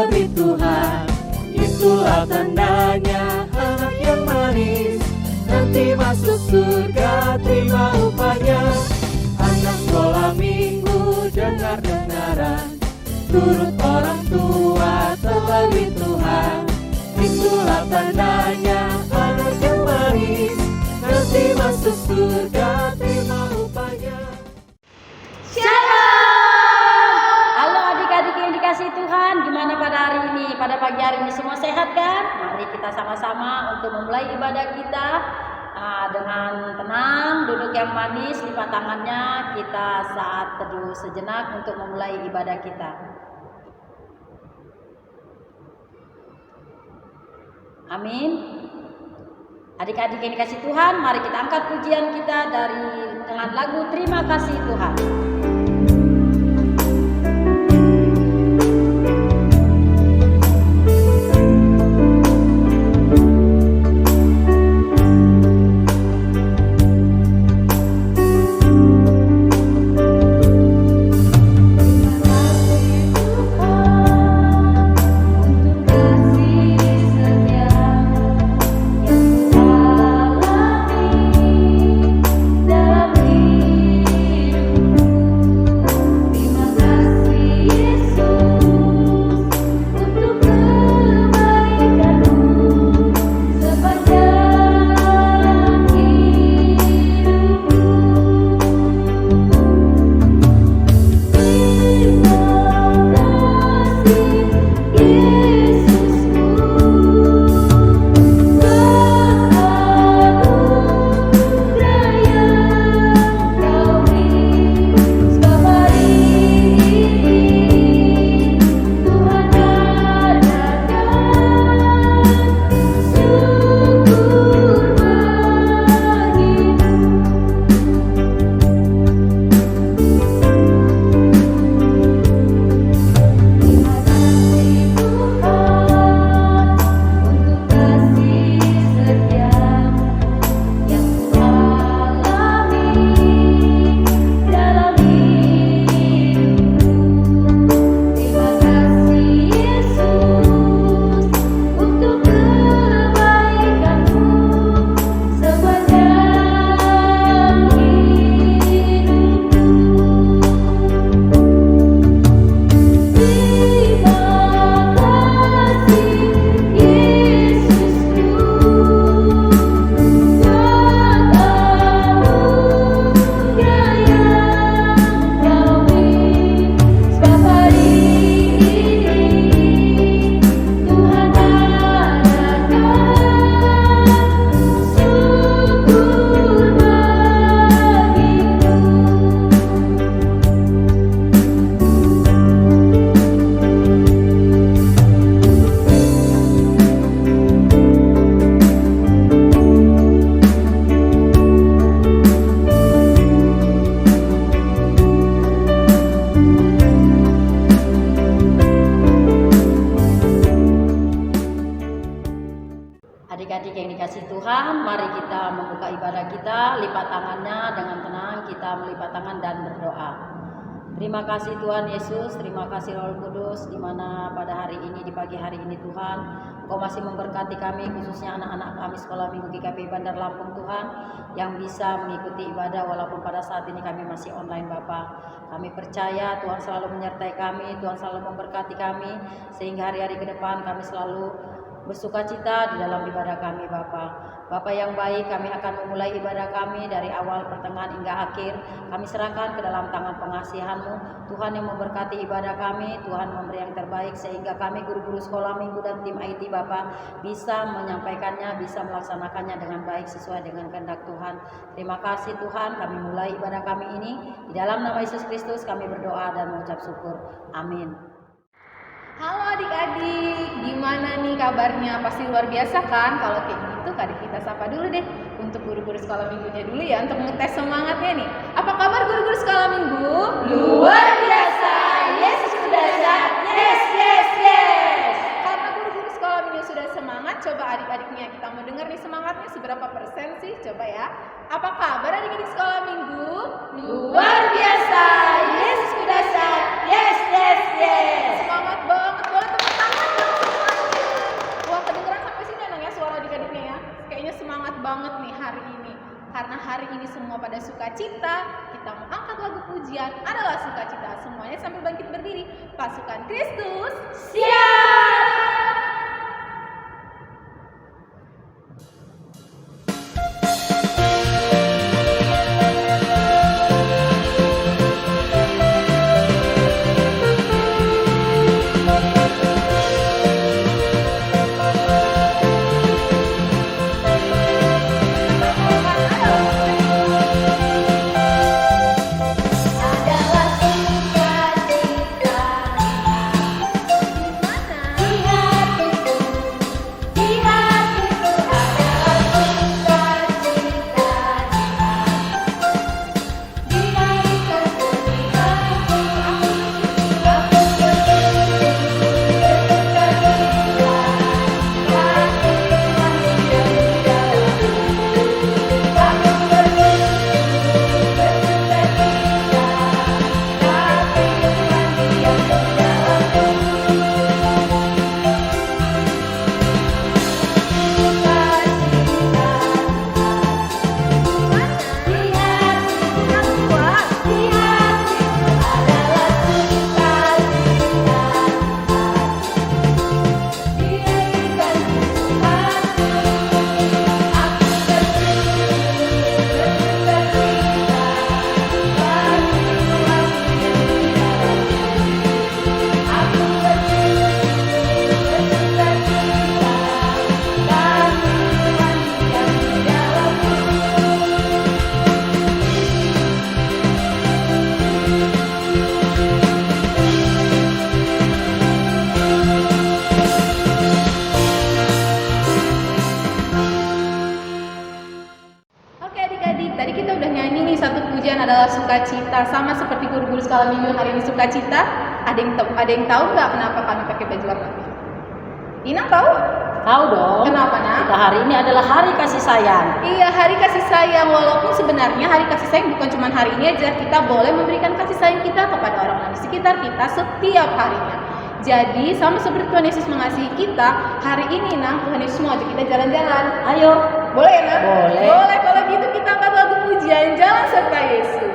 terlebih Tuhan. Itulah tandanya anak yang manis, nanti masuk surga terima upahnya. Anak sekolah minggu dengar-dengaran, turut orang tua terlebih Tuhan. Itulah tandanya anak yang manis, nanti masuk surga terima upahnya. Shalom. Halo adik-adik yang dikasihi Tuhan, gimana pada hari ini? Pada pagi hari ini semua sehat kan? Mari kita sama-sama untuk memulai ibadah kita dengan tenang, duduk yang manis, lipat tangannya. Kita saat teduh sejenak untuk memulai ibadah kita. Amin. Adik-adik yang dikasihi Tuhan, mari kita angkat pujian kita dengan lagu Terima Kasih Tuhan. Adik-adik yang dikasihi Tuhan, mari kita membuka ibadah kita, lipat tangannya dengan tenang, kita melipat tangan dan berdoa. Terima kasih Tuhan Yesus, terima kasih Roh Kudus, di mana pada hari ini, di pagi hari ini Tuhan, Kau masih memberkati kami, khususnya anak-anak kami sekolah minggu GKP Bandar Lampung Tuhan, yang bisa mengikuti ibadah walaupun pada saat ini kami masih online Bapa. Kami percaya Tuhan selalu menyertai kami, Tuhan selalu memberkati kami, sehingga hari-hari ke depan kami selalu bersukacita di dalam ibadah kami Bapa. Bapa yang baik, kami akan memulai ibadah kami dari awal, pertengahan hingga akhir. Kami serahkan ke dalam tangan pengasihan-Mu. Tuhan yang memberkati ibadah kami, Tuhan memberi yang terbaik sehingga kami guru-guru sekolah minggu dan tim IT Bapa bisa menyampaikannya, bisa melaksanakannya dengan baik sesuai dengan kehendak Tuhan. Terima kasih Tuhan, kami mulai ibadah kami ini. Di dalam nama Yesus Kristus kami berdoa dan mengucap syukur. Amin. Halo adik-adik, gimana nih kabarnya? Pasti luar biasa kan? Kalau kayak gitu, adik kita sapa dulu deh untuk guru-guru sekolah minggunya dulu ya, untuk ngetes semangatnya nih. Apa kabar guru-guru sekolah minggu? Luar biasa, Yesus sudah dahsyat, yes, yes, yes. Karena guru-guru sekolah minggu sudah semangat, coba adik-adiknya kita mau dengar nih semangatnya seberapa persen sih? Coba ya. Apa kabar adik-adik sekolah minggu? Luar biasa, Yesus sudah dahsyat, yes, yes, yes. Semangat banget, boleh tepuk tangan. hari ini semua pada sukacita, kita mengangkat lagu pujian adalah sukacita. Semuanya sambil bangkit berdiri. Pasukan Kristus, siap! Adalah sukacita, sama seperti guru-guru skala minggu hari ini sukacita. Ada yang tahu nggak kenapa kami pakai baju warna biru? Inang tahu? Tahu dong. Kenapa, Nak? Kita hari ini adalah hari kasih sayang. Iya, hari kasih sayang. Walaupun sebenarnya hari kasih sayang bukan cuma hari ini aja. Kita boleh memberikan kasih sayang kita kepada orang-orang di sekitar kita setiap harinya. Jadi sama seperti Tuhan Yesus mengasihi kita, hari ini Nang, Tuhan Yesus mau ajak kita jalan-jalan. Ayo. Boleh ya, Nang? Boleh. Boleh, kalau gitu kita angkat lagu pujian Jalan Serta Yesus.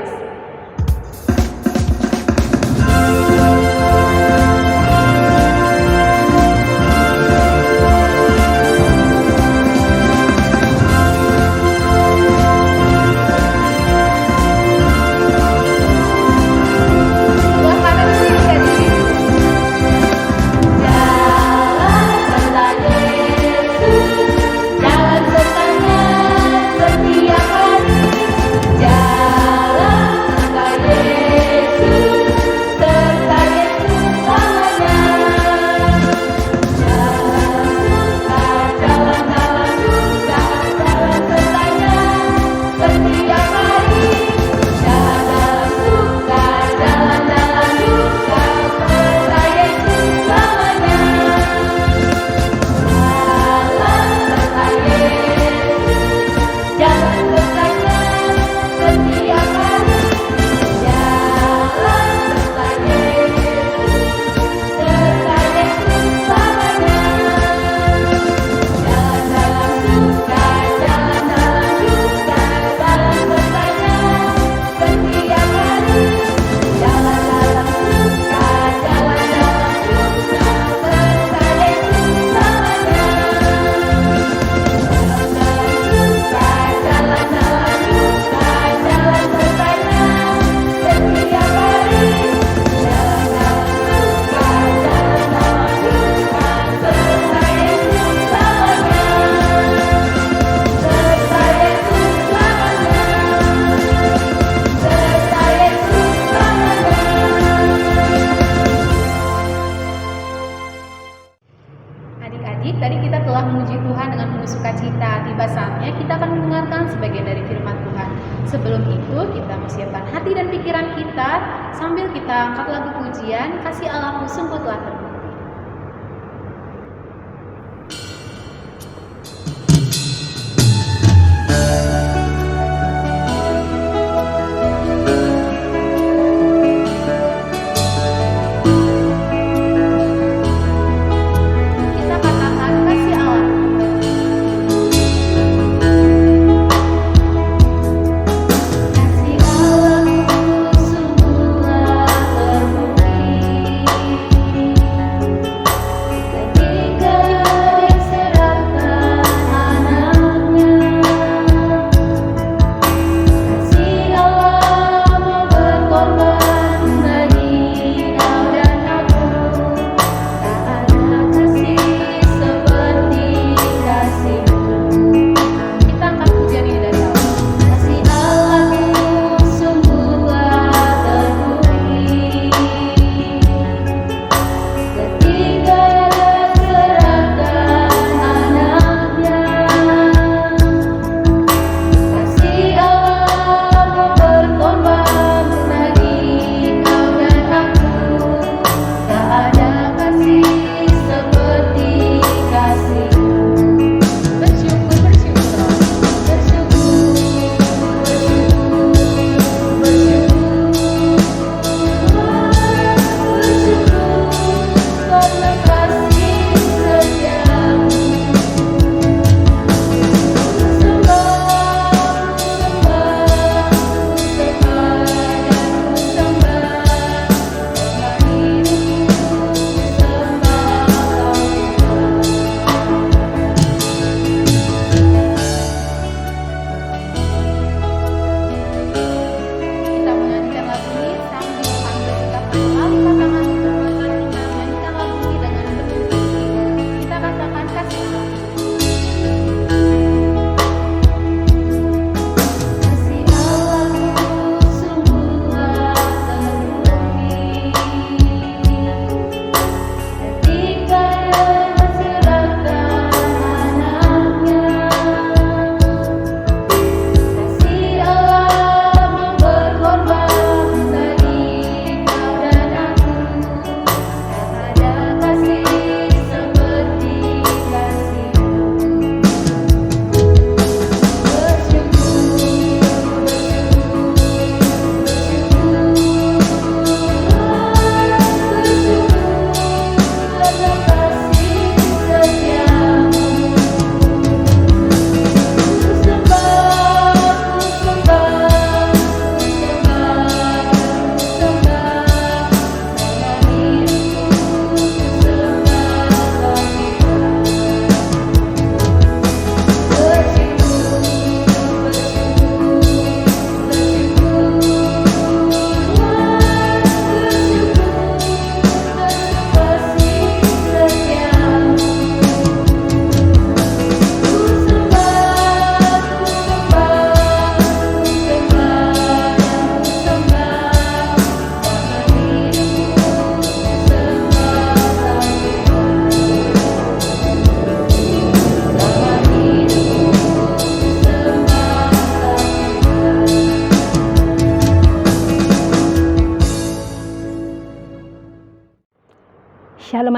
Sebelum itu kita mempersiapkan hati dan pikiran kita sambil kita angkat lagu pujian Kasih Allahku sungguh telah terbukti.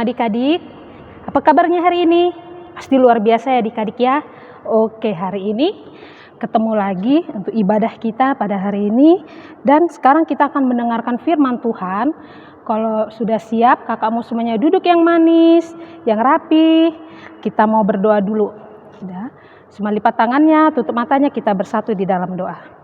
adik-adik. Apa kabarnya hari ini? Pasti luar biasa ya adik-adik ya. Oke, hari ini ketemu lagi untuk ibadah kita pada hari ini. Dan sekarang kita akan mendengarkan firman Tuhan. Kalau sudah siap, kakakmu semuanya duduk yang manis, yang rapi. Kita mau berdoa dulu. Sudah, semua lipat tangannya, tutup matanya, kita bersatu di dalam doa.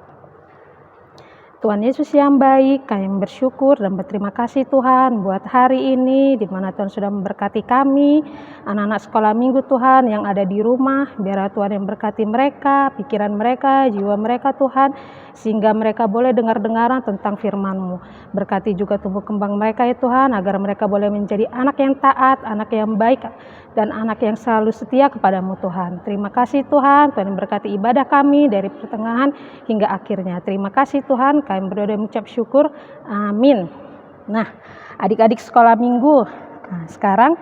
Tuhan Yesus yang baik, kami bersyukur dan berterima kasih Tuhan buat hari ini di mana Tuhan sudah memberkati kami, anak-anak sekolah minggu Tuhan yang ada di rumah. Biar Tuhan yang berkati mereka, pikiran mereka, jiwa mereka Tuhan, sehingga mereka boleh dengar-dengaran tentang firman-Mu. Berkati juga tumbuh kembang mereka ya Tuhan, agar mereka boleh menjadi anak yang taat, anak yang baik, dan anak yang selalu setia kepadamu Tuhan. Terima kasih Tuhan, Tuhan berkati ibadah kami dari pertengahan hingga akhirnya. Terima kasih Tuhan, kami berdoa dan mengucap syukur. Amin. Nah, adik-adik sekolah minggu, sekarang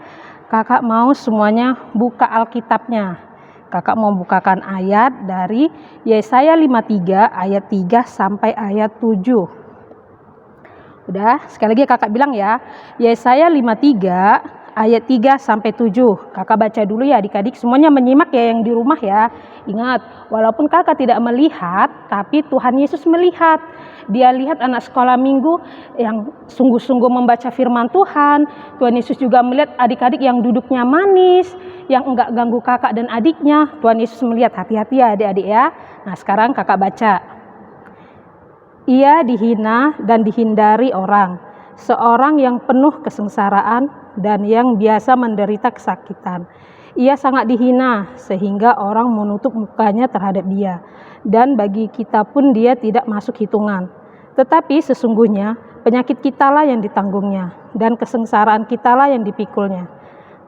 kakak mau semuanya buka Alkitabnya. Kakak mau bukakan ayat dari Yesaya 53 ayat 3 sampai ayat 7. Udah, sekali lagi kakak bilang ya, Yesaya 53 ayat 3 sampai 7. Kakak baca dulu ya adik-adik, semuanya menyimak ya yang di rumah ya. Ingat, walaupun kakak tidak melihat, tapi Tuhan Yesus melihat. Dia lihat anak sekolah minggu yang sungguh-sungguh membaca firman Tuhan. Tuhan Yesus juga melihat adik-adik yang duduknya manis, yang enggak ganggu kakak dan adiknya. Tuhan Yesus melihat, hati-hati ya adik-adik ya. Nah sekarang kakak baca. Ia dihina dan dihindari orang, seorang yang penuh kesengsaraan dan yang biasa menderita kesakitan. Ia sangat dihina sehingga orang menutup mukanya terhadap dia, dan bagi kita pun dia tidak masuk hitungan. Tetapi sesungguhnya penyakit kitalah yang ditanggungnya, dan kesengsaraan kitalah yang dipikulnya.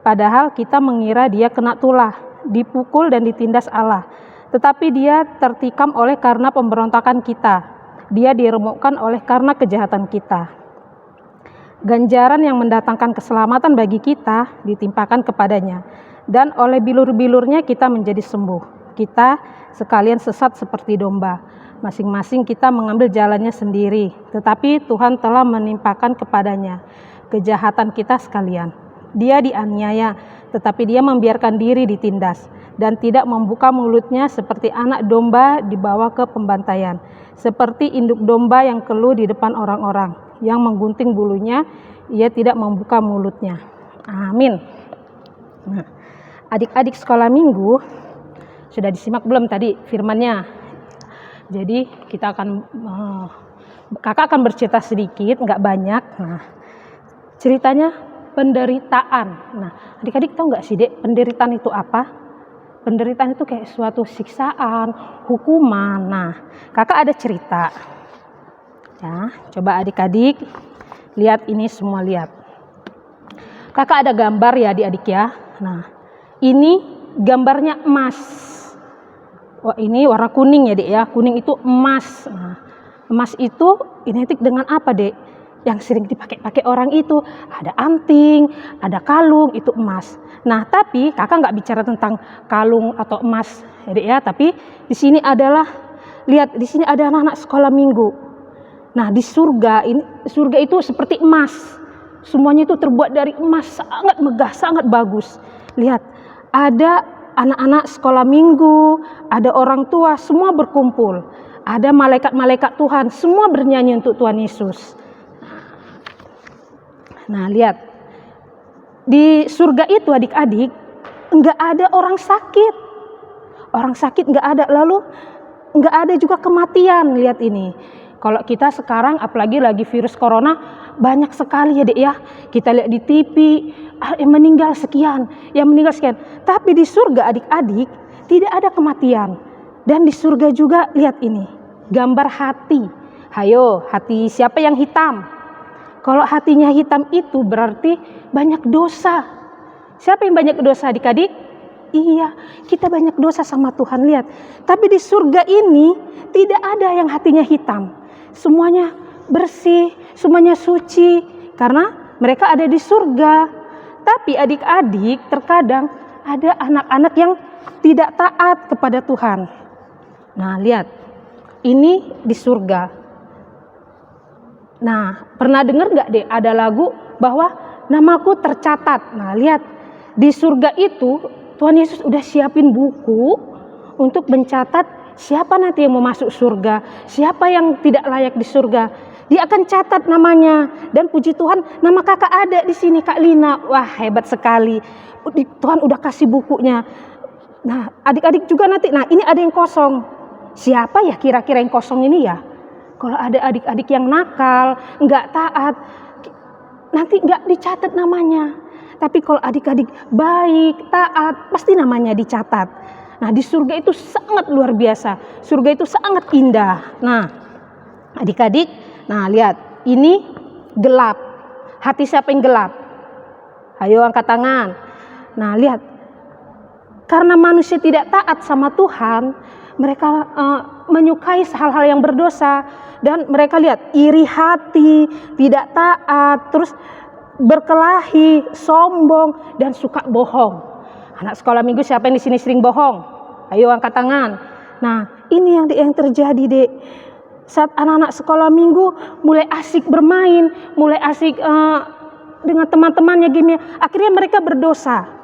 Padahal kita mengira dia kena tulah, dipukul dan ditindas Allah. Tetapi dia tertikam oleh karena pemberontakan kita. Dia diremukkan oleh karena kejahatan kita. Ganjaran yang mendatangkan keselamatan bagi kita ditimpakan kepadanya, dan oleh bilur-bilurnya kita menjadi sembuh. Kita sekalian sesat seperti domba, masing-masing kita mengambil jalannya sendiri, tetapi Tuhan telah menimpakan kepadanya kejahatan kita sekalian. Dia dianiaya, tetapi dia membiarkan diri ditindas, dan tidak membuka mulutnya seperti anak domba dibawa ke pembantaian, seperti induk domba yang keluh di depan orang-orang, yang menggunting bulunya, ia tidak membuka mulutnya. Amin. Nah, adik-adik sekolah minggu, sudah disimak belum tadi firmannya? Jadi kita akan, kakak akan bercerita sedikit, nggak banyak. Nah, ceritanya penderitaan. Nah, adik-adik tahu nggak sih dek, penderitaan itu apa? Penderitaan itu kayak suatu siksaan, hukuman. Nah, kakak ada cerita. Ya, coba adik-adik lihat ini semua, lihat. Kakak ada gambar ya adik-adik ya. Nah, ini gambarnya emas. Wah, ini warna kuning ya dek ya. Kuning itu emas. Nah, emas itu identik dengan apa dek? Yang sering dipakai orang itu ada anting, ada kalung, itu emas. Nah, tapi kakak nggak bicara tentang kalung atau emas ya dek ya. Tapi di sini adalah, lihat di sini ada anak-anak sekolah minggu. Nah, di surga itu seperti emas. Semuanya itu terbuat dari emas, sangat megah, sangat bagus. Lihat, ada anak-anak sekolah minggu, ada orang tua, semua berkumpul. Ada malaikat-malaikat Tuhan, semua bernyanyi untuk Tuhan Yesus. Nah, lihat. Di surga itu adik-adik, enggak ada orang sakit. Orang sakit enggak ada, lalu enggak ada juga kematian. Lihat ini. Kalau kita sekarang apalagi lagi virus corona, banyak sekali ya dek ya. Kita lihat di TV, yang meninggal sekian, yang meninggal sekian. Tapi di surga adik-adik tidak ada kematian. Dan di surga juga lihat ini, gambar hati. Hayo, hati siapa yang hitam? Kalau hatinya hitam itu berarti banyak dosa. Siapa yang banyak dosa adik-adik? Iya, kita banyak dosa sama Tuhan, lihat. Tapi di surga ini tidak ada yang hatinya hitam. Semuanya bersih, semuanya suci, karena mereka ada di surga. Tapi adik-adik, terkadang ada anak-anak yang tidak taat kepada Tuhan. Nah, lihat. Ini di surga. Nah, pernah dengar nggak deh ada lagu bahwa namaku tercatat. Nah, lihat di surga itu Tuhan Yesus udah siapin buku untuk mencatat siapa nanti yang mau masuk surga, siapa yang tidak layak di surga. Dia akan catat namanya. Dan puji Tuhan, nama kakak ada di sini, Kak Lina. Wah, hebat sekali. Tuhan udah kasih bukunya. Nah, adik-adik juga nanti, nah ini ada yang kosong. Siapa ya kira-kira yang kosong ini ya? Kalau ada adik-adik yang nakal, nggak taat, nanti nggak dicatat namanya. Tapi kalau adik-adik baik, taat, pasti namanya dicatat. Nah, di surga itu sangat luar biasa. Surga itu sangat indah. Nah, adik-adik, nah lihat, ini gelap. Hati siapa yang gelap? Ayo angkat tangan. Nah, lihat. Karena manusia tidak taat sama Tuhan, mereka menyukai hal-hal yang berdosa. Dan mereka lihat, iri hati, tidak taat, terus berkelahi, sombong, dan suka bohong. Anak sekolah minggu siapa yang di sini sering bohong? Ayo angkat tangan. Nah, ini yang terjadi, Dek. Saat anak-anak sekolah minggu mulai asik bermain, mulai asik dengan teman-temannya game, akhirnya mereka berdosa.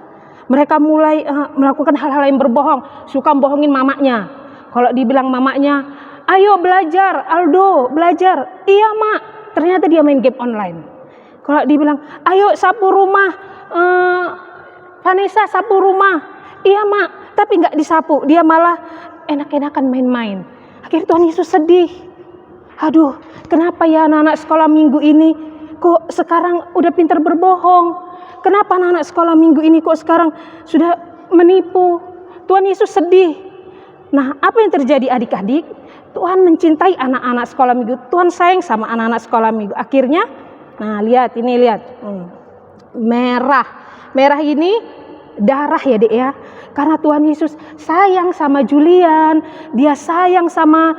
Mereka mulai melakukan hal-hal yang berbohong, suka bohongin mamanya. Kalau dibilang mamanya, ayo belajar, Aldo, belajar. Iya, Mak. Ternyata dia main game online. Kalau dibilang, ayo sapu rumah, Vanessa sapu rumah. Iya, Mak. Tapi nggak disapu, dia malah enak-enakan main-main. Akhirnya Tuhan Yesus sedih. Aduh, kenapa ya anak-anak sekolah minggu ini kok sekarang udah pintar berbohong? Kenapa anak-anak sekolah minggu ini kok sekarang sudah menipu? Tuhan Yesus sedih. Nah, apa yang terjadi adik-adik? Tuhan mencintai anak-anak sekolah minggu. Tuhan sayang sama anak-anak sekolah minggu. Akhirnya, nah lihat, ini lihat. Merah. Merah ini darah ya, Dek ya. Karena Tuhan Yesus sayang sama Julian, dia sayang sama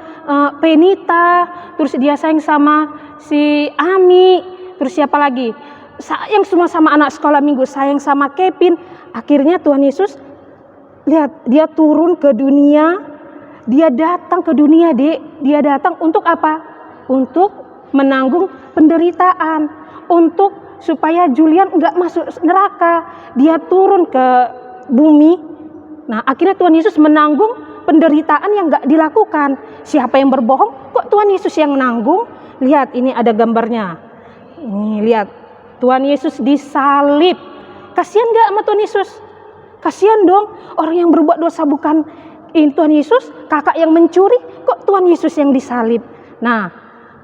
Penita, terus dia sayang sama si Ami, terus siapa lagi? Sayang semua sama anak sekolah minggu, sayang sama Kevin. Akhirnya Tuhan Yesus, lihat, dia turun ke dunia, dia datang ke dunia, Dek. Dia datang untuk apa? Untuk menanggung penderitaan, untuk supaya Julian enggak masuk neraka. Dia turun ke bumi. Nah, akhirnya Tuhan Yesus menanggung penderitaan yang enggak dilakukan. Siapa yang berbohong? Kok Tuhan Yesus yang menanggung? Lihat, ini ada gambarnya. Nih, lihat. Tuhan Yesus disalib. Kasihan gak sama Tuhan Yesus? Kasihan dong, orang yang berbuat dosa bukan Tuhan Yesus, kakak yang mencuri, kok Tuhan Yesus yang disalib? Nah,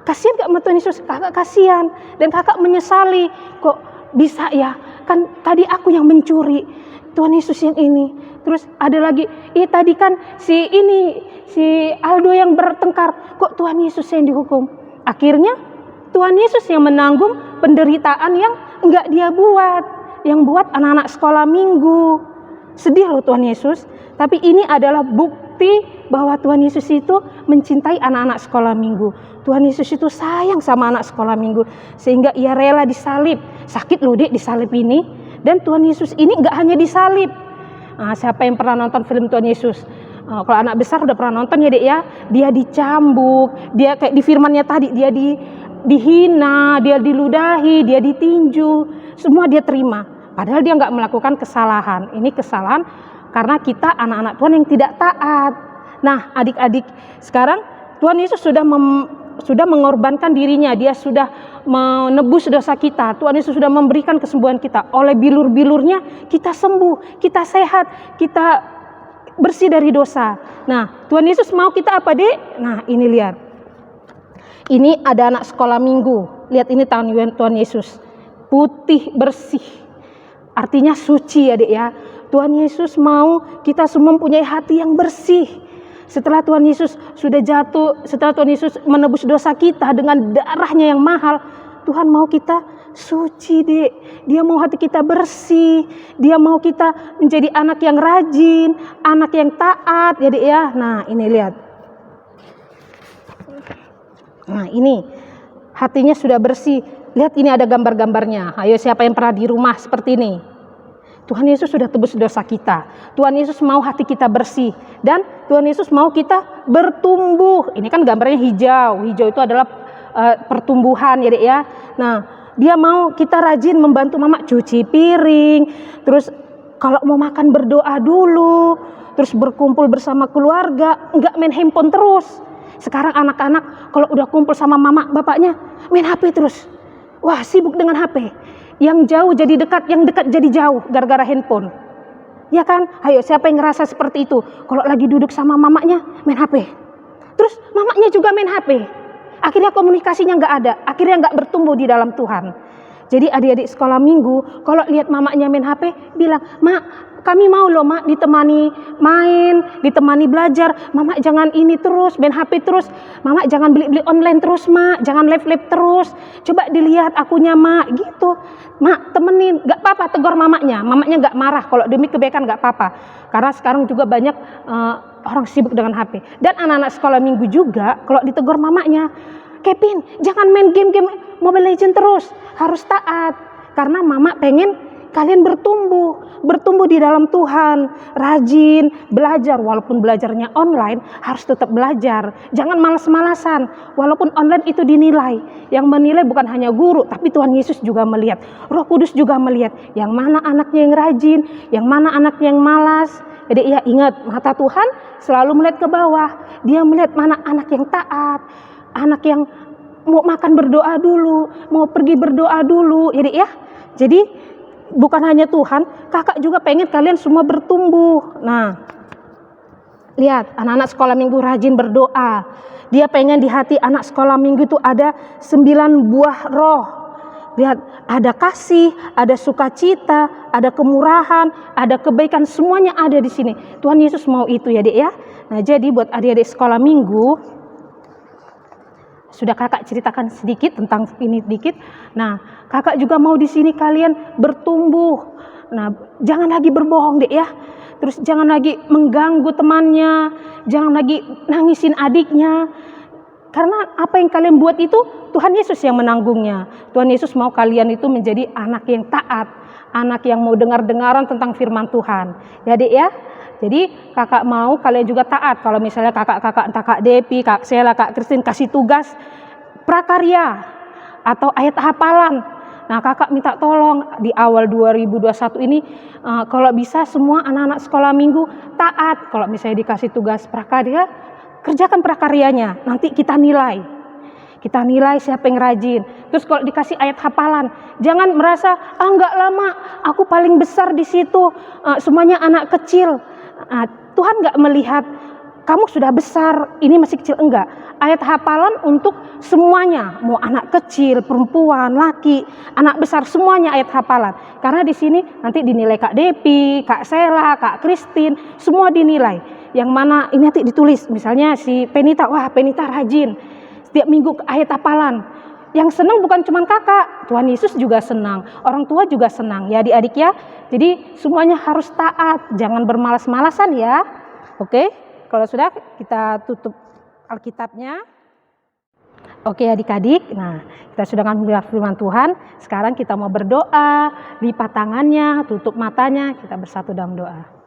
kasihan gak sama Tuhan Yesus? Kakak kasihan, dan kakak menyesali, kok bisa ya? Kan tadi aku yang mencuri, Tuhan Yesus yang ini. Terus ada lagi, tadi kan si Aldo yang bertengkar, kok Tuhan Yesus yang dihukum? Akhirnya Tuhan Yesus yang menanggung penderitaan yang enggak dia buat, yang buat anak-anak sekolah minggu. Sedih loh Tuhan Yesus, tapi ini adalah bukti bahwa Tuhan Yesus itu mencintai anak-anak sekolah minggu. Tuhan Yesus itu sayang sama anak sekolah minggu, sehingga ia rela disalib. Sakit loh, Dek, disalib ini. Dan Tuhan Yesus ini enggak hanya disalib. Nah, siapa yang pernah nonton film Tuhan Yesus? Kalau anak besar udah pernah nonton ya, Dek ya. Dia dicambuk, dia kayak di firmannya tadi, dia dihina, dia diludahi, dia ditinju, semua dia terima. Padahal dia nggak melakukan kesalahan. Ini kesalahan karena kita anak-anak Tuhan yang tidak taat. Nah, adik-adik, sekarang Tuhan Yesus sudah mengorbankan dirinya. Dia sudah menebus dosa kita. Tuhan Yesus sudah memberikan kesembuhan kita. Oleh bilur-bilurnya kita sembuh, kita sehat, kita bersih dari dosa. Nah, Tuhan Yesus mau kita apa, Dek? Nah, ini lihat. Ini ada anak sekolah minggu. Lihat, ini tangan Tuhan Yesus. Putih, bersih. Artinya suci ya, Dek ya. Tuhan Yesus mau kita semua mempunyai hati yang bersih. Setelah Tuhan Yesus sudah jatuh, setelah Tuhan Yesus menebus dosa kita dengan darahnya yang mahal, Tuhan mau kita suci, Dek. Dia mau hati kita bersih. Dia mau kita menjadi anak yang rajin, anak yang taat ya, Dek ya. Nah, ini lihat. Nah, ini hatinya sudah bersih. Lihat, ini ada gambar-gambarnya. Ayo, siapa yang pernah di rumah seperti ini? Tuhan Yesus sudah tebus dosa kita. Tuhan Yesus mau hati kita bersih. Dan Tuhan Yesus mau kita bertumbuh. Ini kan gambarnya hijau. Hijau itu adalah pertumbuhan ya, Dek ya. Nah, Dia mau kita rajin membantu mama cuci piring, terus kalau mau makan berdoa dulu, terus berkumpul bersama keluarga, enggak main handphone terus. Sekarang anak-anak kalau udah kumpul sama mama bapaknya main HP terus. Wah, sibuk dengan HP. Yang jauh jadi dekat, yang dekat jadi jauh gara-gara handphone. Ya kan? Ayo, siapa yang ngerasa seperti itu? Kalau lagi duduk sama mamanya main HP. Terus mamanya juga main HP. Akhirnya komunikasinya nggak ada, akhirnya nggak bertumbuh di dalam Tuhan. Jadi adik-adik sekolah minggu kalau lihat mamanya main HP bilang, "Mak, kami mau loh mak ditemani main, ditemani belajar. Mama jangan ini terus, main HP terus. Mama jangan beli-beli online terus mak, jangan live-live terus. Coba dilihat akunya mak," gitu. "Mak temenin," nggak apa-apa tegur mamanya. Mamanya nggak marah, kalau demi kebaikan nggak apa-apa. Karena sekarang juga banyak orang sibuk dengan HP. Dan anak-anak sekolah minggu juga kalau ditegur mamanya, "Kevin, jangan main game-game Mobile Legends terus, harus taat." Karena mama pengen kalian bertumbuh di dalam Tuhan, rajin belajar, walaupun belajarnya online harus tetap belajar. Jangan malas-malasan, walaupun online itu dinilai. Yang menilai bukan hanya guru, tapi Tuhan Yesus juga melihat. Roh Kudus juga melihat yang mana anaknya yang rajin, yang mana anaknya yang malas. Jadi ya ingat, mata Tuhan selalu melihat ke bawah. Dia melihat mana anak yang taat, anak yang mau makan berdoa dulu, mau pergi berdoa dulu. Jadi bukan hanya Tuhan, kakak juga pengen kalian semua bertumbuh. Nah, lihat anak-anak sekolah minggu rajin berdoa. Dia pengen di hati anak sekolah minggu itu ada 9 buah roh. Lihat, ada kasih, ada sukacita, ada kemurahan, ada kebaikan, semuanya ada di sini. Tuhan Yesus mau itu ya, Dek ya. Nah, jadi buat adik-adik sekolah minggu, sudah kakak ceritakan sedikit tentang ini sedikit. Nah, kakak juga mau di sini kalian bertumbuh. Nah, jangan lagi berbohong, Dek ya. Terus jangan lagi mengganggu temannya, jangan lagi nangisin adiknya. Karena apa yang kalian buat itu Tuhan Yesus yang menanggungnya. Tuhan Yesus mau kalian itu menjadi anak yang taat, anak yang mau dengar-dengaran tentang firman Tuhan. Ya, Dek ya. Jadi kakak mau kalian juga taat. Kalau misalnya kakak-kakak, entah Kak Depi, Kak Sela, Kak Kristin kasih tugas prakarya atau ayat hafalan. Nah, kakak minta tolong di awal 2021 ini kalau bisa semua anak-anak sekolah minggu taat. Kalau misalnya dikasih tugas prakarya, kerjakan prakaryanya. Nanti kita nilai. Kita nilai siapa yang rajin. Terus kalau dikasih ayat hafalan, jangan merasa enggak lama, aku paling besar di situ. Semuanya anak kecil. Tuhan enggak melihat kamu sudah besar, ini masih kecil, enggak. Ayat hafalan untuk semuanya, mau anak kecil, perempuan, laki, anak besar, semuanya ayat hafalan. Karena di sini nanti dinilai Kak Depi, Kak Sela, Kak Kristin, semua dinilai. Yang mana ini nanti ditulis, misalnya si Penita, wah Penita rajin, setiap minggu ayat hafalan. Yang senang bukan cuma kakak, Tuhan Yesus juga senang, orang tua juga senang ya adik-adik ya. Jadi semuanya harus taat, jangan bermalas-malasan ya. Oke, kalau sudah kita tutup Alkitabnya. Oke adik-adik, nah kita sudah mendengar firman Tuhan. Sekarang kita mau berdoa, lipat tangannya, tutup matanya, kita bersatu dalam doa.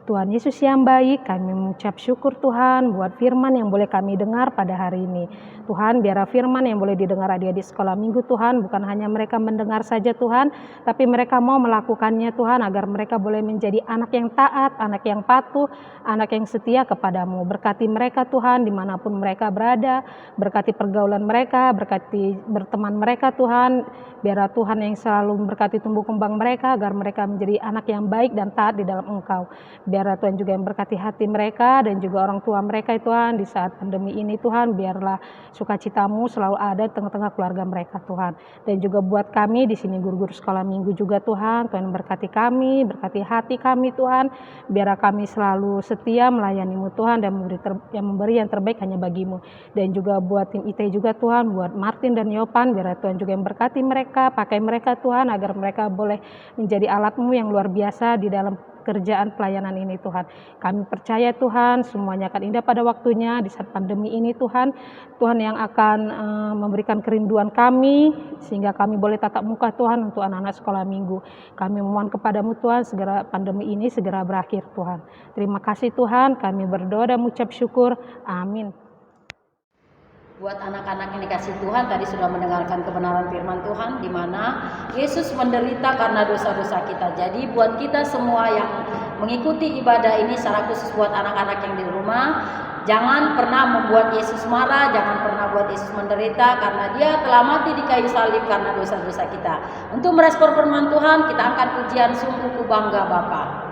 Tuhan Yesus yang baik, kami mengucap syukur Tuhan buat firman yang boleh kami dengar pada hari ini. Tuhan, biarlah firman yang boleh didengar adik-adik sekolah minggu Tuhan, bukan hanya mereka mendengar saja Tuhan, tapi mereka mau melakukannya Tuhan, agar mereka boleh menjadi anak yang taat, anak yang patuh, anak yang setia kepadamu. Berkati mereka Tuhan, dimanapun mereka berada, berkati pergaulan mereka, berkati berteman mereka Tuhan, biarlah Tuhan yang selalu memberkati tumbuh kembang mereka, agar mereka menjadi anak yang baik dan taat di dalam Engkau. Biarlah Tuhan juga yang berkati hati mereka dan juga orang tua mereka Tuhan di saat pandemi ini Tuhan. Biarlah sukacitamu selalu ada di tengah-tengah keluarga mereka Tuhan. Dan juga buat kami di sini guru-guru sekolah minggu juga Tuhan. Tuhan berkati kami, berkati hati kami Tuhan. Biarlah kami selalu setia melayanimu Tuhan dan memberi yang terbaik hanya bagimu. Dan juga buat tim IT juga Tuhan, buat Martin dan Yopan. Biarlah Tuhan juga yang berkati mereka, pakai mereka Tuhan agar mereka boleh menjadi alatmu yang luar biasa di dalam kerjaan pelayanan ini Tuhan. Kami percaya Tuhan semuanya akan indah pada waktunya di saat pandemi ini Tuhan. Tuhan yang akan memberikan kerinduan kami sehingga kami boleh tatap muka Tuhan untuk anak-anak sekolah minggu. Kami memohon kepadamu Tuhan segera pandemi ini segera berakhir Tuhan. Terima kasih Tuhan, kami berdoa dan mengucap syukur. Amin. Buat anak-anak yang dikasih Tuhan, tadi sudah mendengarkan kebenaran firman Tuhan di mana Yesus menderita karena dosa-dosa kita. Jadi buat kita semua yang mengikuti ibadah ini, secara khusus buat anak-anak yang di rumah, jangan pernah membuat Yesus marah, jangan pernah buat Yesus menderita, karena Dia telah mati di kayu salib karena dosa-dosa kita. Untuk merespon firman Tuhan, kita angkat pujian Sungguh Ku Bangga Bapa.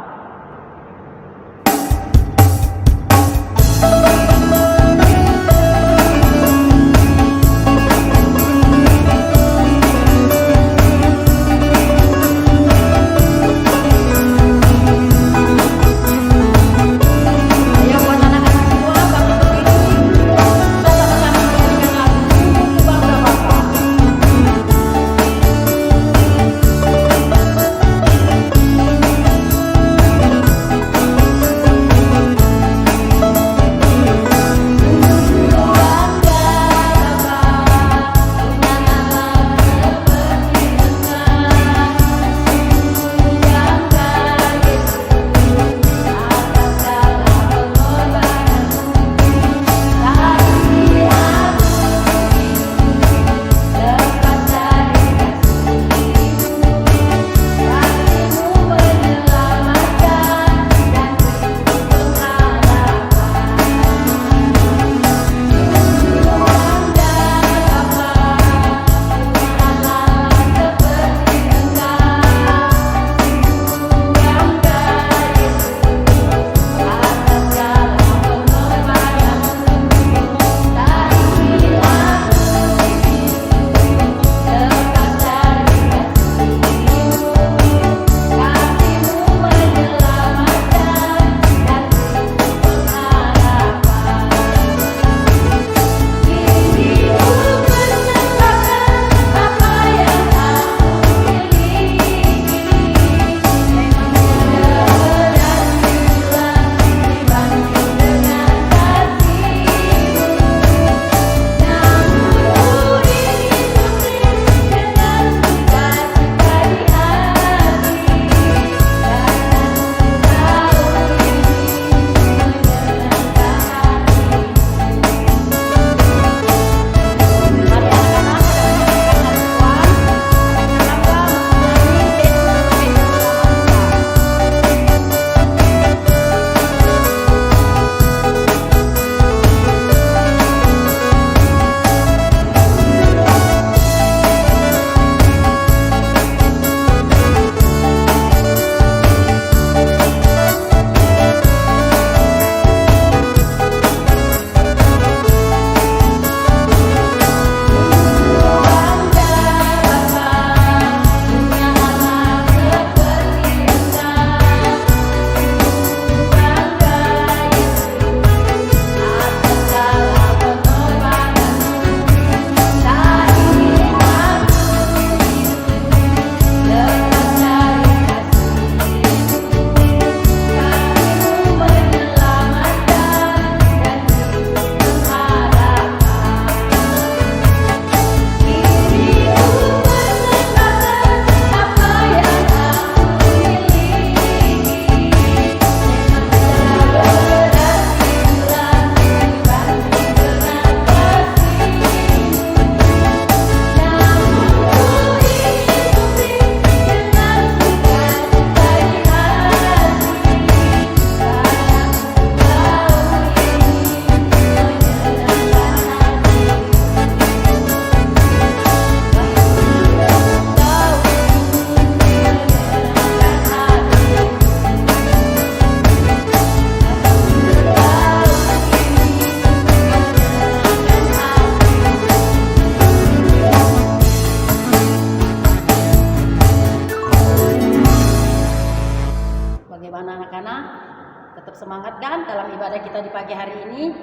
semangat kan dalam ibadah kita di pagi hari ini.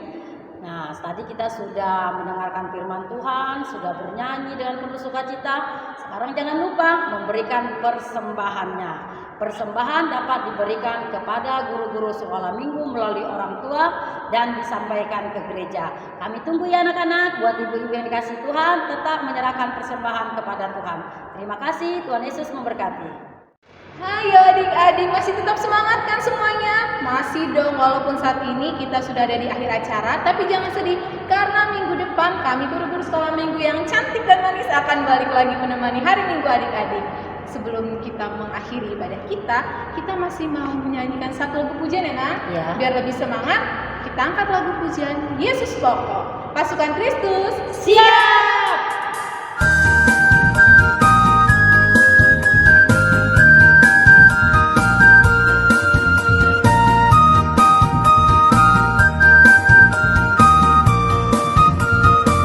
Nah, tadi kita sudah mendengarkan firman Tuhan, sudah bernyanyi dengan penuh sukacita. Sekarang jangan lupa memberikan persembahannya. Persembahan dapat diberikan kepada guru-guru sekolah minggu melalui orang tua dan disampaikan ke gereja. Kami tunggu ya anak-anak, buat ibu-ibu yang dikasih Tuhan, tetap menyerahkan persembahan kepada Tuhan. Terima kasih, Tuhan Yesus memberkati. Ayo adik-adik, masih tetap semangat kan semuanya? Masih dong, walaupun saat ini kita sudah ada di akhir acara, tapi jangan sedih karena minggu depan kami guru-guru sekolah minggu yang cantik dan manis akan balik lagi menemani hari Minggu adik-adik. Sebelum kita mengakhiri ibadah kita masih mau menyanyikan satu lagu pujian ya Nak? Ya. Biar lebih semangat, kita angkat lagu pujian Yesus Pokok. Pasukan Kristus, Siap!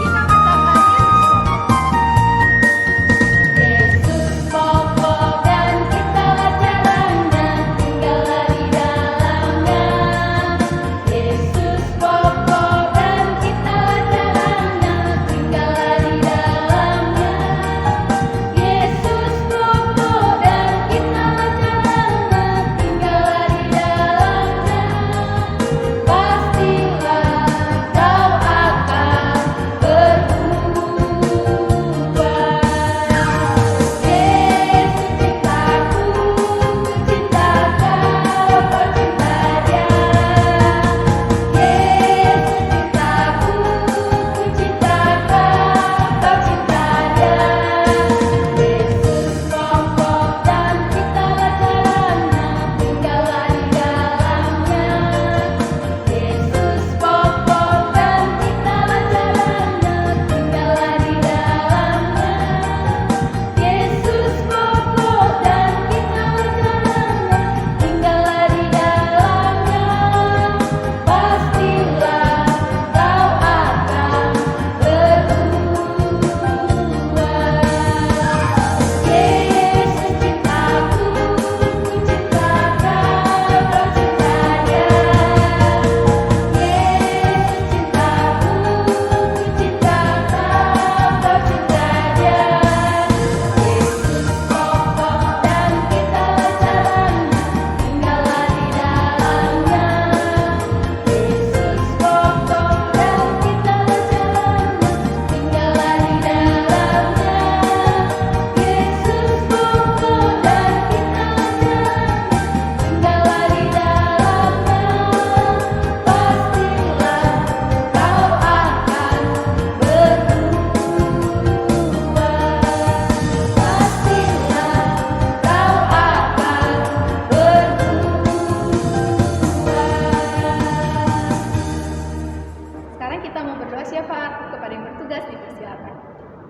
kita katakan Yesus Pokok. Yesus pokok dan kitalah jalannya, tinggallah di dalamnya. Yesus pokok dan kitalah jalannya, tinggallah di dalamnya. Yesus pokok dan kitalah jalannya, tinggallah di dalamnya. Pastilah kau akan berubah. Yesus cintaku, ku cinta kau, kau cinta Dia. Yesus cintaku, ku cinta kau, kau cinta Dia. Yesus pokok dan kitalah jalannya, tinggallah di dalamnya. Yesus pokok dan kitalah jalannya, tinggallah di dalamnya. Yesus pokok dan kitalah jalannya, tinggallah di dalamnya. Pastilah kau akan berubah. Yesus cintaku, ku cinta kau, kau cinta Dia. Yesus cintaku, ku cinta kau, kau cinta Dia. Yesus pokok dan kitalah jalannya, tinggallah di dalamnya. Yesus pokok dan kitalah jalannya, tinggallah di dalamnya. Yesus pokok dan kitalah jalannya, tinggallah di dalamnya. Pastilah kau akan berubah. Pastilah kau akan berubah. Sekarang kita mau berdoa siapa? Kepada yang bertugas dipersilakan.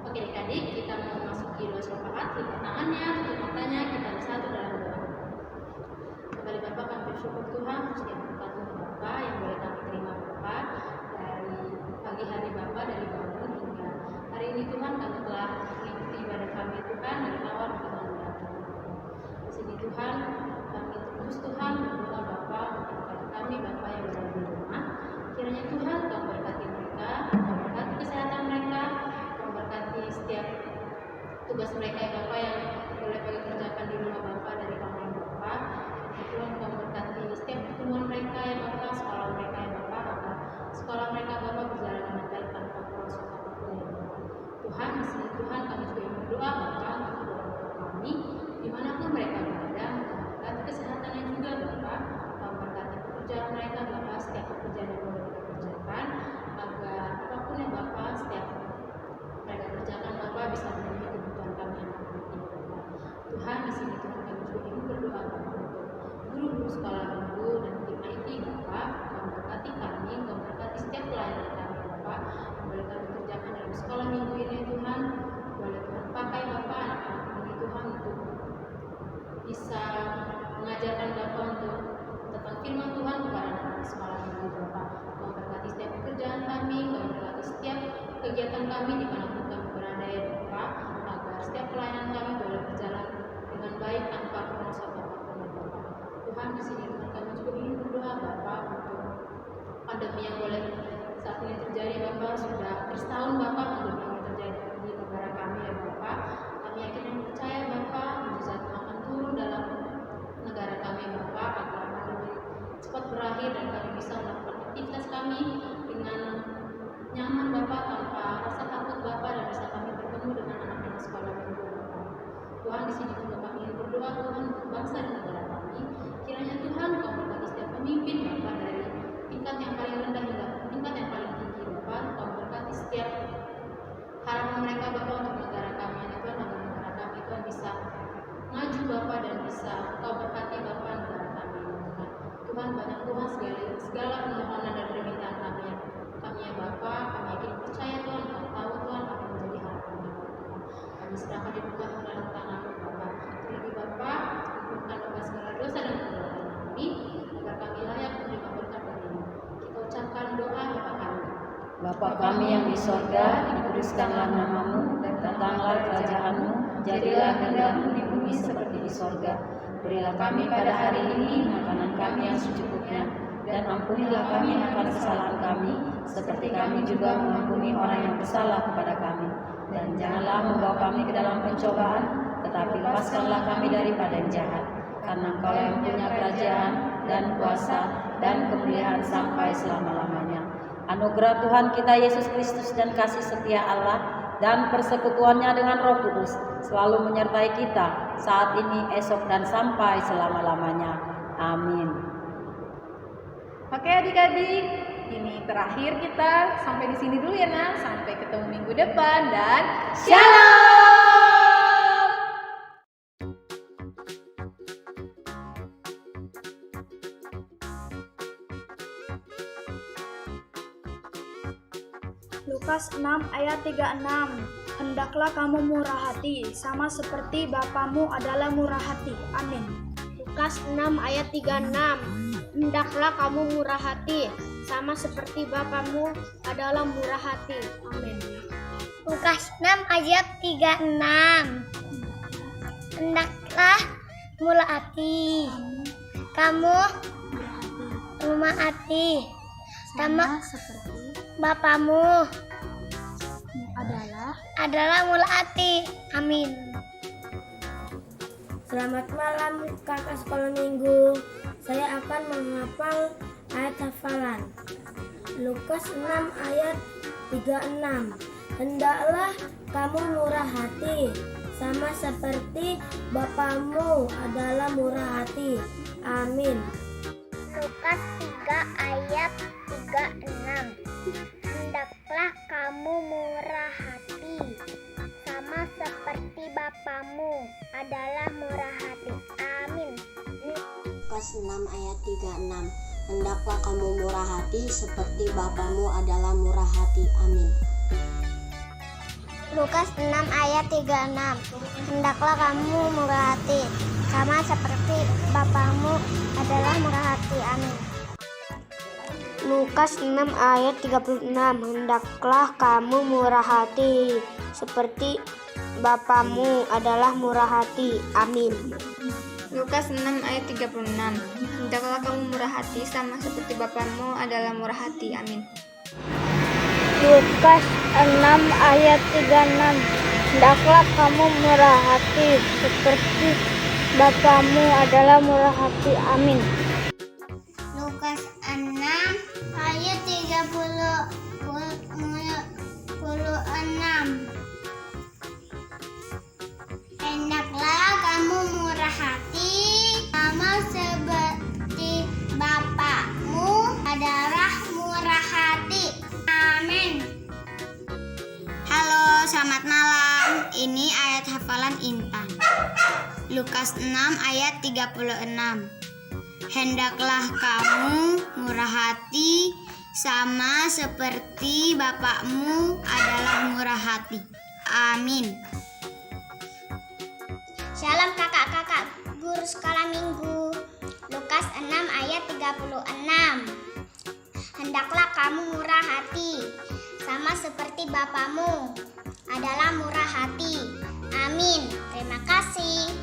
Oke adik-adik, kita mau memasuki doa syafaat. Lipat tangannya, tutup matanya, kita bersatu dalam doa. Kembali Bapa, kami bersyukur Tuhan setiap berkat untuk Bapa yang boleh kami terima Bapa dari pagi hari Bapa, dari bangun hingga hari ini Tuhan, kami telah mengikuti ibadah kami Tuhan dari awal hingga akhir. Di sini Tuhan, kami terus Tuhan berdoa Bapa untuk kami Bapa yang berada di rumah. Kiranya Tuhan Kau berkati mereka, Kau berkati kesehatan mereka, Kau berkati setiap tugas mereka ya Bapa yang boleh kami kerjakan di rumah Bapa dari kamar Bapa. Ya Tuhan Kau berkati setiap pertemuan mereka ya Bapa, sekolah mereka ya Bapa, agar sekolah mereka Bapa berjalan dengan baik tanpa kerasukan apapun ya Bapa. Tuhan, di sini Tuhan kami juga berdoa Bapa untuk keluarga kami, dimanapun mereka berada, Kau berkati kesehatannya juga Bapa, Kau berkati pekerjaan mereka Bapa, setiap pekerjaan yang boleh mereka kerjakan, agar apapun yang Bapa setiap mereka kerjakan Bapa bisa memenuhi kebutuhan kami yang kami Bapa. Tuhan, di sini Tuhan kami juga ingin berdoa Bapa untuk guru-guru sekolah minggu dan tim IT Bapa, Kau berkati kami, Kau berkati setiap pelayanan kami Bapa, yang boleh kami kerjakan dalam sekolah minggu ini Tuhan, boleh Tuhan pakai Bapa anak-anak ini Tuhan untuk bisa mengajarkan Bapa untuk tentang firman Tuhan kepada anak-anak sekolah minggu Bapa. Kau berkati setiap pekerjaan kami, Kau berkati setiap kegiatan kami dimanapun kami berada ya Bapa, agar setiap pelayanan kami boleh berjalan dengan baik tanpa kerusakan apapun ya Bapa. Tuhan, di sini Tuhan kami juga ingin berdoa Bapa untuk pandemi yang boleh saat ini terjadi Bapa, sudah bertahun Bapa pandemi yang terjadi di negara kami ya Bapa. Kami yakin dan percaya Bapa, mujizat Tuhan akan turun dalam negara kami Bapa, agar pandemi cepat berakhir dan kami bisa melakukan aktivitas kami dengan nyaman Bapa, tanpa rasa takut Bapa, dan bisa kami bertemu dengan anak-anak sekolah minggu Bapa. Tuhan, di sini juga kami ingin berdoa Tuhan untuk bangsa dan negara kami. Kiranya Tuhan Kau berkati setiap pemimpin Bapa, dari tingkat yang paling rendah hingga tingkat yang paling tinggi Bapa. Kau berkati setiap harapan mereka Bapa untuk negara kami, ya Tuhan, agar negara kami Tuhan bisa maju Bapa, dan bisa Kau berkati Bapa negara kami, ya Tuhan. Tuhan, banyak Tuhan segala permohonan dan permintaan kami ya Bapa, kami yakin percaya Tuhan, Kau tahu Tuhan apa yang menjadi harapan kami Tuhan. Kami serahkan hidup kami dalam tangan-Mu Bapa. Terlebih Bapa, ampunkan Bapa segala dosa dan perbuatan kami, agar kami layak menerima berkat dari-Mu. Kita ucapkan doa Bapa kami. Bapa kami yang di sorga, dikuduskanlah namamu, datanglah kerajaan-Mu, jadilah kehendak-Mu di bumi seperti di sorga. Berilah kami pada hari ini makanan kami yang secukupnya, dan ampunilah kami akan kesalahan kami, seperti kami juga mengampuni orang yang bersalah kepada kami. Dan janganlah membawa kami ke dalam pencobaan, tetapi lepaskanlah kami daripada yang jahat. Karena Engkau yang punya kerajaan dan kuasa dan kemuliaan sampai selama-lamanya. Anugerah Tuhan kita Yesus Kristus dan kasih setia Allah dan persekutuannya dengan Roh Kudus selalu menyertai kita saat ini, esok, dan sampai selama-lamanya. Amin. Oke adik-adik, ini terakhir kita sampai di sini dulu ya Nak. Sampai ketemu minggu depan dan shalom. Lukas 6 ayat 36. Hendaklah kamu murah hati, sama seperti Bapamu adalah murah hati. Amin. Lukas 6 ayat 36. Hendaklah kamu murah hati, sama seperti Bapamu adalah murah hati. Amin. Lukas 6 ayat 36. Hendaklah murah hati, kamu murah hati, sama seperti Bapamu adalah murah hati. Amin. Selamat malam kakak sekolah minggu. Saya akan menghafal ayat hafalan. Lukas 6 ayat 36. Hendaklah kamu murah hati, sama seperti Bapamu adalah murah hati. Amin. Lukas 3 ayat 36. Hendaklah kamu murah hati, sama seperti Bapamu adalah murah hati. Amin. Lukas 6 ayat 36. Hendaklah kamu murah hati seperti Bapamu adalah murah hati. Amin. Lukas 6 ayat 36. Hendaklah kamu murah hati, sama seperti Bapamu adalah murah hati. Amin. Lukas 6 ayat 36. Hendaklah kamu murah hati, seperti Bapamu adalah murah hati. Amin. Lukas 6 ayat 36. Hendaklah kamu murah hati, sama seperti Bapamu adalah murah hati. Amin. Lukas 6 ayat 36. Hendaklah kamu murah hati, seperti Bapamu adalah murah hati. Amin. Lukas 6 ayat 36. Hendaklah kamu murah hati, sama seperti Bapamu adalah murah hati. Amin. Halo, selamat malam. Ini ayat hafalan Intan. Lukas 6 ayat 36. Hendaklah kamu murah hati, sama seperti Bapakmu adalah murah hati. Amin. Shalom kakak-kakak guru sekolah minggu. Lukas 6 ayat 36. Hendaklah kamu murah hati, sama seperti Bapamu adalah murah hati. Amin. Terima kasih.